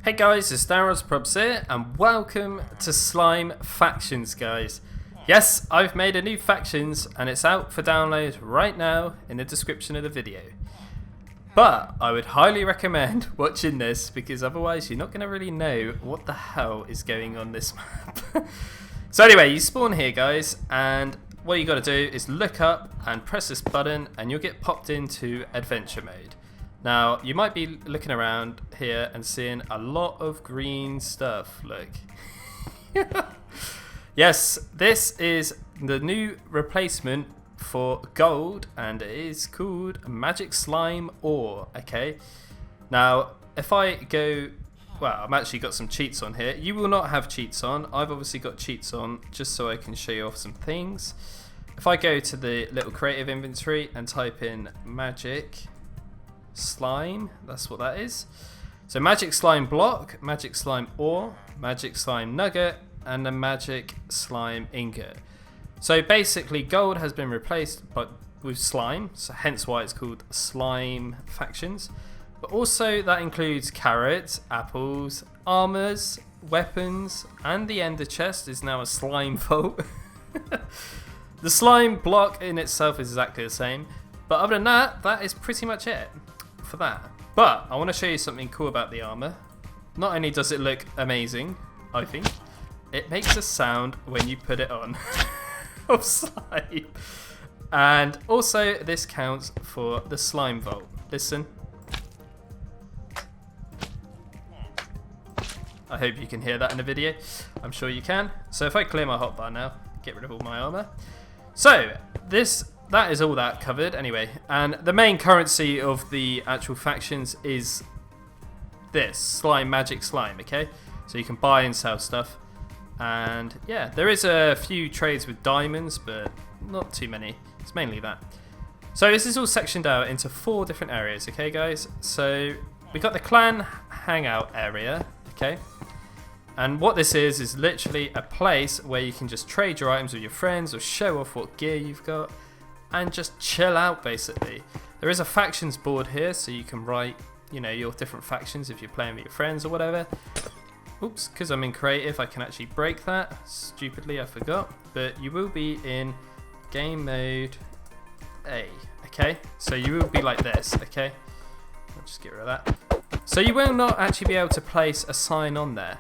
Hey guys, it's DanRobzProbz here, and welcome to Slime Factions, guys. Yes, I've made a new factions, and it's out for download right now in the description of the video. But I would highly recommend watching this, because otherwise you're not going to really know what the hell is going on this map. So anyway, you spawn here, guys, and what you got to do is look up and press this button, and you'll get popped into adventure mode. Now, you might be looking around here and seeing a lot of green stuff, look. Yes, this is the new replacement for gold, and it is called Magic Slime Ore, okay? Now, if I go, well, I've actually got some cheats on here. You will not have cheats on. I've obviously got cheats on just so I can show you off some things. If I go to the little creative inventory and type in Magic Slime, that's what that is. So Magic Slime Block, Magic Slime Ore, Magic Slime Nugget, and the Magic Slime Ingot. So basically gold has been replaced with slime, so hence why it's called Slime Factions. But also that includes carrots, apples, armors, weapons, and the ender chest is now a slime vault. The slime block in itself is exactly the same, but other than that, that is pretty much it for that. But I want to show you something cool about the armor. Not only does it look amazing, I think, it makes a sound when you put it on of slime. And also this counts for the slime vault. Listen. I hope you can hear that in the video. I'm sure you can. So if I clear my hotbar now, get rid of all my armor. So that is all that covered anyway, and the main currency of the actual factions is this slime, magic slime, okay? So you can buy and sell stuff, and yeah, there is a few trades with diamonds, but not too many. It's mainly that. So this is all sectioned out into 4 different areas, okay guys? So we got the Klan Hangout area, okay? And what this is literally a place where you can just trade your items with your friends or show off what gear you've got and just chill out, basically. There is a factions board here, so you can write, you know, your different factions if you're playing with your friends or whatever. Oops, because I'm in creative, I can actually break that. Stupidly, I forgot. But you will be in game mode A, okay? So you will be like this, okay? I'll just get rid of that. So you will not actually be able to place a sign on there,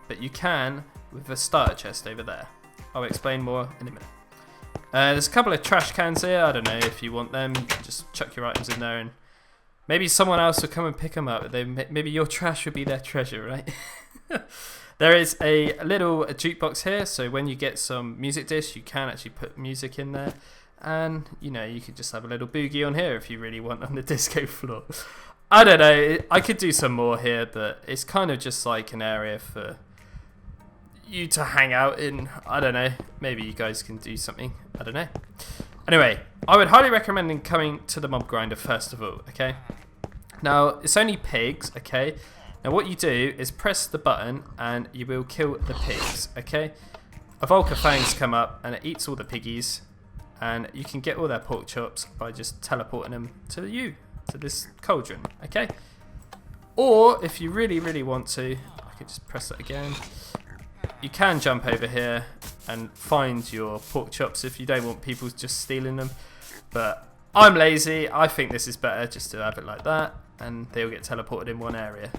but you can with the starter chest over there. I'll explain more in a minute. There's a couple of trash cans here. I don't know if you want them. Just chuck your items in there, and maybe someone else will come and pick them up. Maybe your trash would be their treasure, right? There is a little jukebox here, so when you get some music discs, you can actually put music in there, and you know, you could just have a little boogie on here if you really want on the disco floor. I don't know. I could do some more here, but it's kind of just like an area for you to hang out in. I don't know, maybe you guys can do something, I don't know. Anyway, I would highly recommend coming to the mob grinder first of all, okay? Now, it's only pigs, okay? Now what you do is press the button and you will kill the pigs, okay? A Volca fangs come up and it eats all the piggies, and you can get all their pork chops by just teleporting them to this cauldron, okay? Or if you really want to, I could just press that again. You can jump over here and find your pork chops if you don't want people just stealing them. But I'm lazy. I think this is better just to have it like that, and they'll get teleported in one area.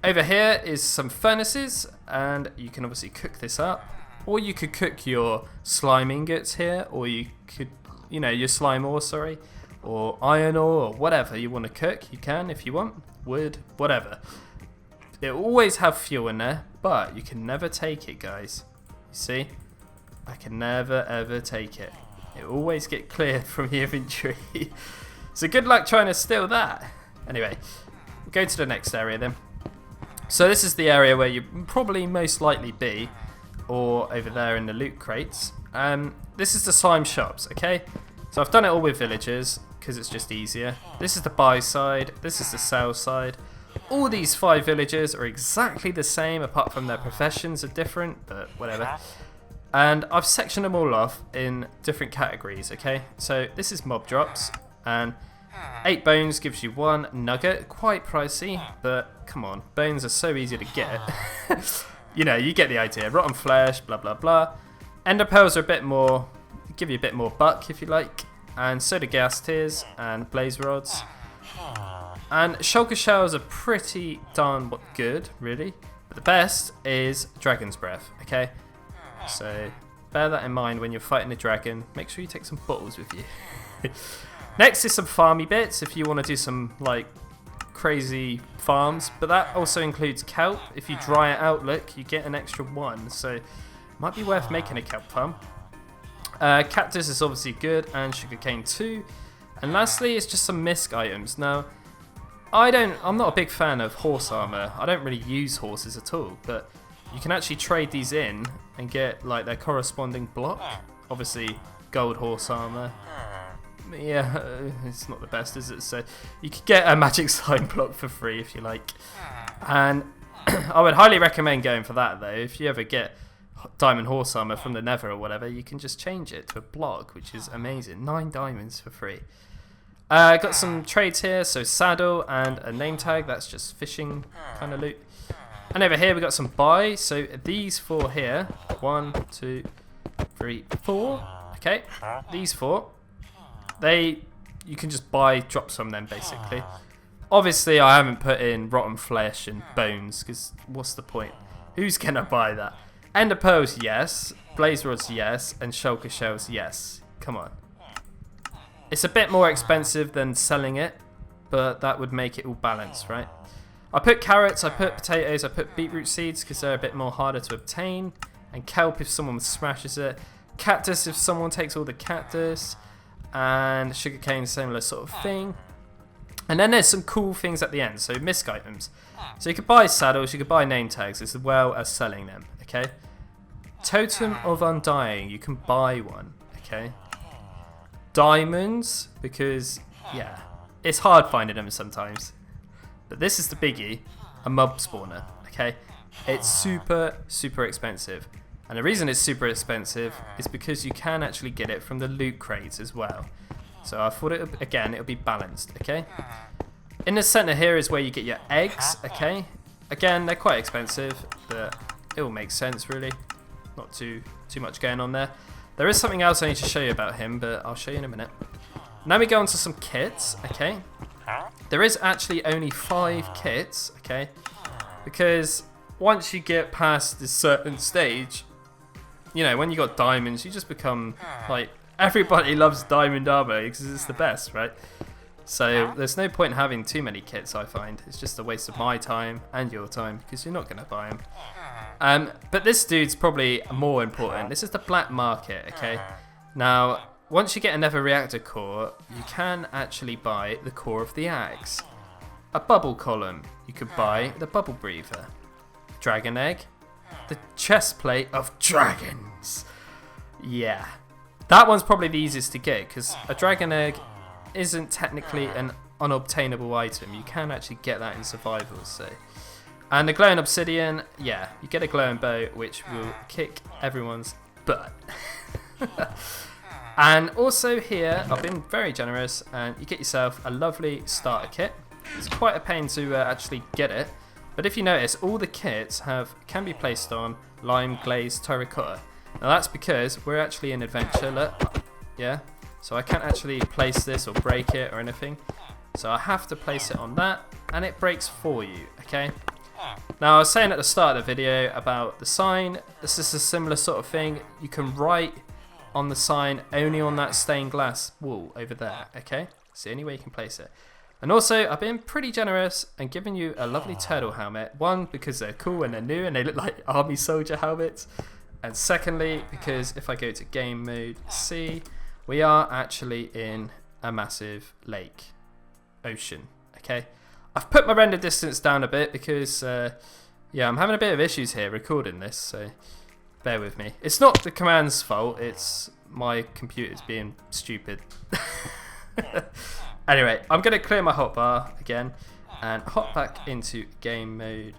Over here is some furnaces, and you can obviously cook this up. Or you could cook your slime ingots here, or you could, you know, your slime ore, sorry, or iron ore, or whatever you want to cook. You can if you want. Wood, whatever. It will always have fuel in there, but you can never take it, guys. You see? I can never ever take it. It will always get cleared from the inventory. So good luck trying to steal that. Anyway, we'll go to the next area then. So this is the area where you probably most likely be, or over there in the loot crates. This is the slime shops, okay? So I've done it all with villagers because it's just easier. This is the buy side. This is the sell side. All these 5 villagers are exactly the same, apart from their professions are different, but whatever. And I've sectioned them all off in different categories, okay? So this is mob drops, and 8 bones gives you 1 nugget. Quite pricey, but come on, bones are so easy to get. You know, you get the idea. Rotten flesh, blah blah blah. Ender pearls are a bit more, give you a bit more buck if you like, and so do gas tears and blaze rods. And shulker shells are pretty darn good, really. But the best is dragon's breath. Okay, so bear that in mind when you're fighting a dragon. Make sure you take some bottles with you. Next is some farmy bits if you want to do some like crazy farms, but that also includes kelp. If you dry it out, look, you get an extra 1, so it might be worth making a kelp farm. Cactus is obviously good, and sugarcane too. And lastly, it's just some misc items. Now, I'm not a big fan of horse armor. I don't really use horses at all, but you can actually trade these in and get like their corresponding block. Obviously, gold horse armor. Yeah, it's not the best, is it? So you could get a magic slime block for free if you like. And I would highly recommend going for that though. If you ever get diamond horse armor from the nether or whatever, you can just change it to a block, which is amazing. 9 diamonds for free. Got some trades here, so saddle and a name tag. That's just fishing kind of loot. And over here we got some buy. So these 4 here, 1, 2, 3, 4. Okay, these 4. You can just buy drops from them basically. Obviously I haven't put in rotten flesh and bones because what's the point? Who's gonna buy that? Ender pearls, yes. Blaze rods, yes. And shulker shells, yes. Come on. It's a bit more expensive than selling it, but that would make it all balanced, right? I put carrots, I put potatoes, I put beetroot seeds because they're a bit more harder to obtain. And kelp if someone smashes it. Cactus if someone takes all the cactus. And sugarcane, similar sort of thing. And then there's some cool things at the end, so misc items. So you could buy saddles, you could buy name tags as well as selling them, okay? Totem of Undying, you can buy one, okay? Diamonds, because, yeah, it's hard finding them sometimes. But this is the biggie, a mob spawner, okay? It's super, super expensive. And the reason it's super expensive is because you can actually get it from the loot crates as well. So I thought it'll be balanced, okay? In the center here is where you get your eggs, okay? Again, they're quite expensive, but it all makes sense really. Not too much going on there. There is something else I need to show you about him, but I'll show you in a minute. Now we go on to some kits, okay? There is actually only 5 kits, okay? Because once you get past this certain stage, you know, when you got diamonds, you just become like, everybody loves diamond armor because it's the best, right? So there's no point in having too many kits, I find. It's just a waste of my time and your time because you're not going to buy them. But this dude's probably more important. This is the black market, okay? Now, once you get another reactor core, you can actually buy the core of the axe. A bubble column, you could buy the bubble breather. Dragon egg, the chest plate of dragons. Yeah, that one's probably the easiest to get because a dragon egg isn't technically an unobtainable item. You can actually get that in survival, so. And the glowing obsidian, yeah, you get a glowing bow which will kick everyone's butt. And also here, I've been very generous, and you get yourself a lovely starter kit. It's quite a pain to actually get it, but if you notice, all the kits can be placed on lime glazed terracotta. Now that's because we're actually in adventure, look, yeah? So I can't actually place this or break it or anything. So I have to place it on that, and it breaks for you, okay? Now I was saying at the start of the video about the sign, this is a similar sort of thing. You can write on the sign only on that stained glass wall over there, okay? It's the only way you can place it. And also, I've been pretty generous and given you a lovely turtle helmet. One, because they're cool and they're new and they look like army soldier helmets. And secondly, because if I go to game mode C, we are actually in a massive lake, ocean, okay? I've put my render distance down a bit because, yeah, I'm having a bit of issues here recording this, so bear with me. It's not the command's fault, it's my computer's being stupid. Anyway, I'm going to clear my hotbar again and hop back into game mode.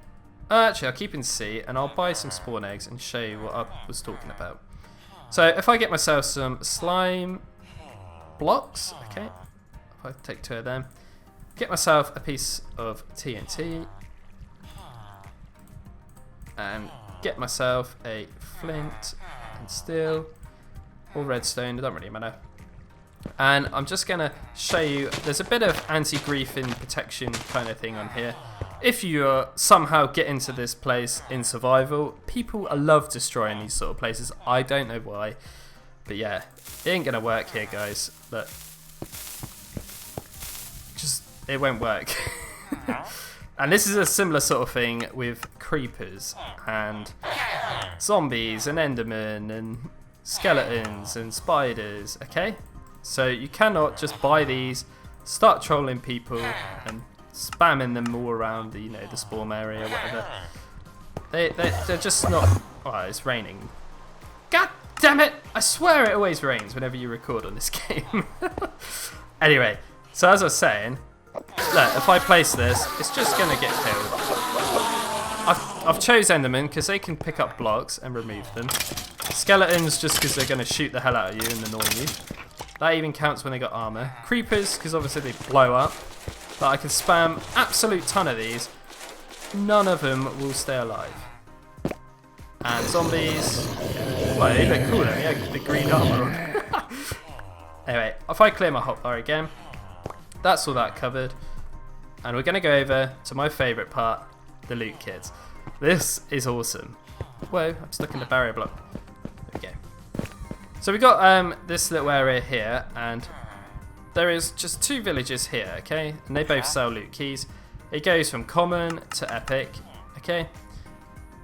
Actually, I'll keep in C and I'll buy some spawn eggs and show you what I was talking about. So if I get myself some slime blocks, okay, if I take 2 of them. Get myself a piece of TNT. And get myself a flint and steel. Or redstone, it doesn't really matter. And I'm just going to show you, there's a bit of anti-griefing protection kind of thing on here. If you somehow get into this place in survival, people love destroying these sort of places. I don't know why. But yeah, it ain't going to work here, guys. Look. Just, it won't work. And this is a similar sort of thing with creepers and zombies and endermen and skeletons and spiders, okay? So you cannot just buy these, start trolling people and spamming them all around the, the spawn area or whatever. They're just not... Oh, it's raining. God damn it! I swear it always rains whenever you record on this game. Anyway, so as I was saying, look, if I place this, it's just going to get killed. I've chose Enderman because they can pick up blocks and remove them. Skeletons just because they're going to shoot the hell out of you and annoy you. That even counts when they got armor. Creepers because obviously they blow up. But I can spam absolute ton of these. None of them will stay alive. And zombies. Well, they look cool, don't they? The green armor. Anyway, if I clear my hotbar again, that's all that covered. And we're going to go over to my favourite part, the loot kits. This is awesome. Whoa, I'm stuck in the barrier block. There we go. So we got this little area here, and there is just 2 villages here, okay? And they both sell loot keys. It goes from common to epic, okay?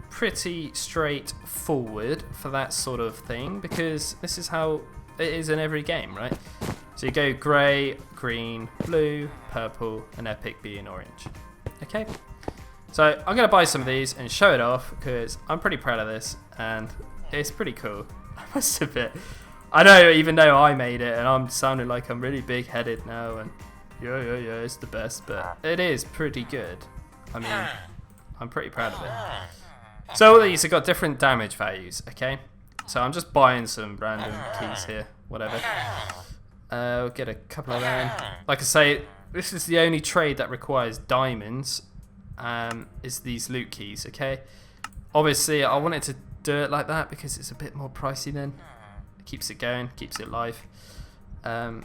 Pretty straightforward for that sort of thing, because this is how it is in every game, right? So you go grey, green, blue, purple, and epic being orange. Okay? So I'm going to buy some of these and show it off because I'm pretty proud of this and it's pretty cool. I must admit. I know, even though I made it and I'm sounding like I'm really big-headed now and yeah, it's the best, but it is pretty good. I mean, I'm pretty proud of it. So all these have got different damage values, okay? So I'm just buying some random keys here, whatever. We'll get a couple of them. Like I say, this is the only trade that requires diamonds, is these loot keys, okay? Obviously, I wanted to do it like that because it's a bit more pricey then. It keeps it going, keeps it live. But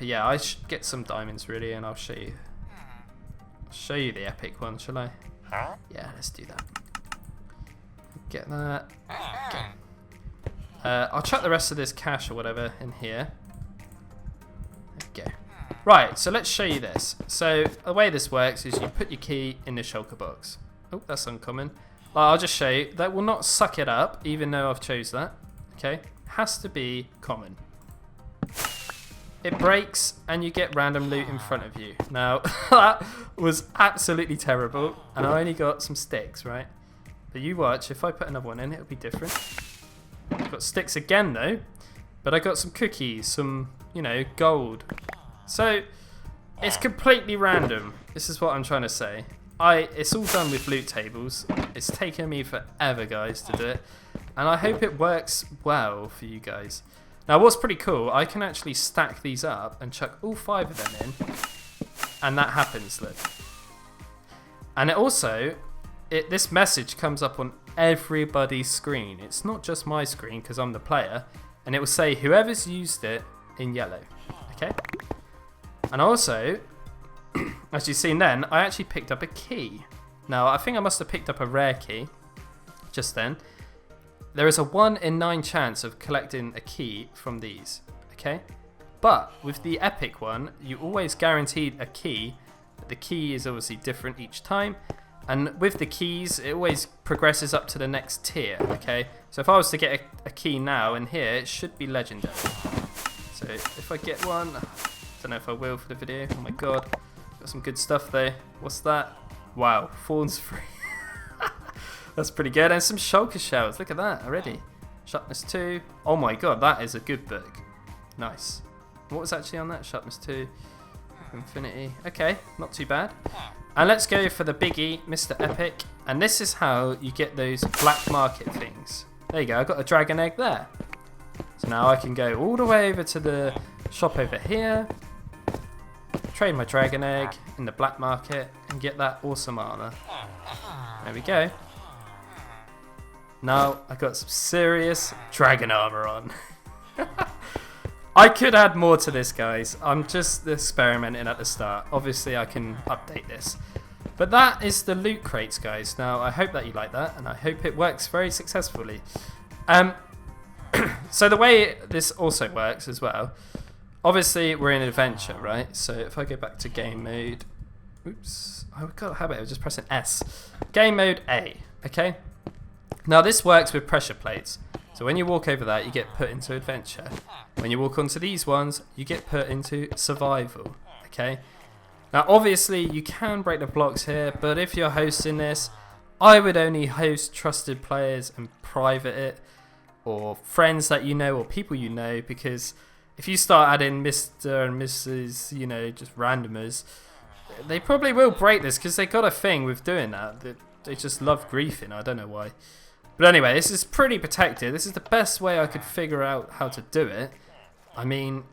yeah, I should get some diamonds really, and I'll show you. I'll show you the epic one, shall I? Yeah, let's do that. Get that. Okay. I'll chuck the rest of this cash or whatever in here. Okay. Right, so let's show you this. So the way this works is you put your key in the shulker box. Oh, that's uncommon. I'll just show you. That will not suck it up, even though I've chose that. Okay, has to be common. It breaks and you get random loot in front of you. Now, that was absolutely terrible, and I only got some sticks, right? But you watch, if I put another one in, it'll be different. I've got sticks again though, but I got some cookies, some, gold. So, it's completely random. This is what I'm trying to say. It's all done with loot tables. It's taken me forever, guys, to do it. And I hope it works well for you guys. Now, what's pretty cool, I can actually stack these up and chuck all 5 of them in. And that happens, look. And it also, this message comes up on everybody's screen. It's not just my screen, because I'm the player. And it will say, whoever's used it in yellow. Okay? And also, as you've seen then, I actually picked up a key. Now, I think I must have picked up a rare key just then. There is a 1 in 9 chance of collecting a key from these, okay? But with the epic one, you always guaranteed a key. The key is obviously different each time. And with the keys, it always progresses up to the next tier, okay? So if I was to get a key now in here, it should be legendary. So if I get one, I don't know if I will for the video. Oh my god. Got some good stuff there. What's that? Wow, Fawn's free. That's pretty good. And some shulker shells. Look at that already. Sharpness 2. Oh my god, that is a good book. Nice. What was actually on that? Sharpness 2. Infinity. Okay, not too bad. And let's go for the biggie, Mr. Epic. And this is how you get those black market things. There you go, I got a dragon egg there. So now I can go all the way over to the shop over here. trade my dragon egg in the black market and get that awesome armor. There we go. Now I got some serious dragon armor on. I could add more to this, guys. I'm just experimenting at the start. Obviously I can update this. But that is the loot crates, guys. Now I hope that you like that, and I hope it works very successfully. So the way this also works as well, obviously we're in adventure, right? So if I go back to game mode, oops, I've got a habit of just pressing S. Game mode A, okay? Now this works with pressure plates. So when you walk over that, you get put into adventure. When you walk onto these ones, you get put into survival, okay? Now obviously you can break the blocks here, but if you're hosting this, I would only host trusted players and private it, or friends that you know or people you know, because if you start adding Mr. and Mrs., you know, just randomers, they probably will break this because they got a thing with doing that. They just love griefing. I don't know why. But anyway, this is pretty protected. This is the best way I could figure out how to do it. I mean,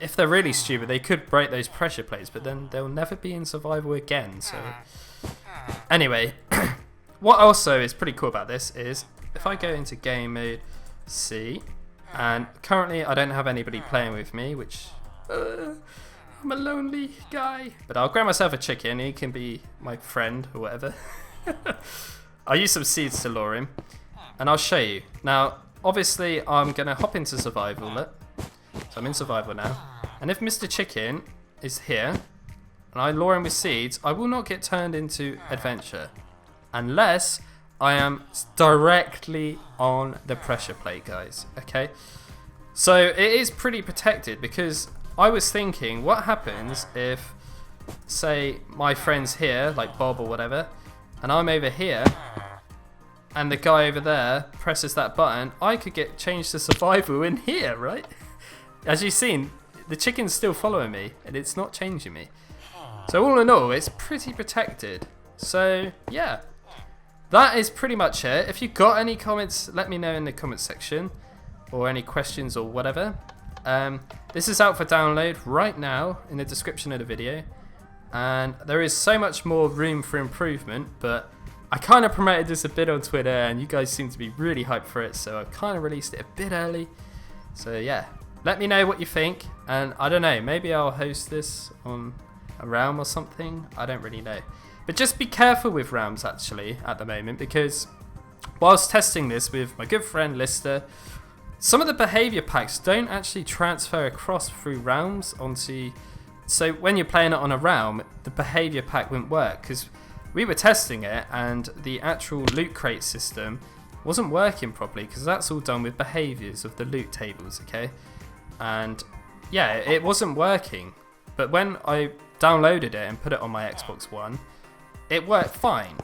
if they're really stupid, they could break those pressure plates, but then they'll never be in survival again. So anyway, what also is pretty cool about this is if I go into game mode C, and currently I don't have anybody playing with me, which I'm a lonely guy, but I'll grab myself a chicken. He can be my friend or whatever. I'll use some seeds to lure him, and I'll show you. Now obviously I'm gonna hop into survival. Look, so I'm in survival now, and if Mr. Chicken is here and I lure him with seeds, I will not get turned into adventure unless I am directly on the pressure plate, guys, okay? So it is pretty protected, because I was thinking, what happens if, say, my friend's here, like Bob or whatever, and I'm over here, and the guy over there presses that button, I could get changed to survival in here, right? As you've seen, the chicken's still following me, and it's not changing me. So all in all, it's pretty protected. So, yeah. That is pretty much it. If you've got any comments, let me know in the comments section, or any questions or whatever. This is out for download right now in the description of the video, and there is so much more room for improvement, but I kind of promoted this a bit on Twitter and you guys seem to be really hyped for it, so I kind of released it a bit early. So yeah, let me know what you think, and I don't know, maybe I'll host this on a realm or something, I don't really know. But just be careful with realms actually at the moment, because whilst testing this with my good friend Lister, some of the behaviour packs don't actually transfer across through realms onto... So when you're playing it on a realm, the behaviour pack wouldn't work, because we were testing it and the actual loot crate system wasn't working properly, because that's all done with behaviours of the loot tables, okay? And yeah, it wasn't working. But when I downloaded it and put it on my Xbox One, it worked fine.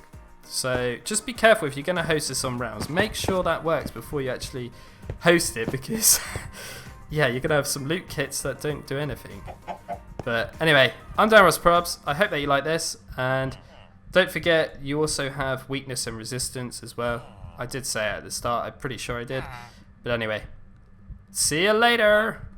So just be careful if you're going to host this on realms. Make sure that works before you actually host it, because yeah, you're going to have some loot kits that don't do anything. But anyway, I'm DanRobzProbz. I hope that you like this, and don't forget you also have weakness and resistance as well. I did say it at the start, I'm pretty sure I did. But anyway, see you later.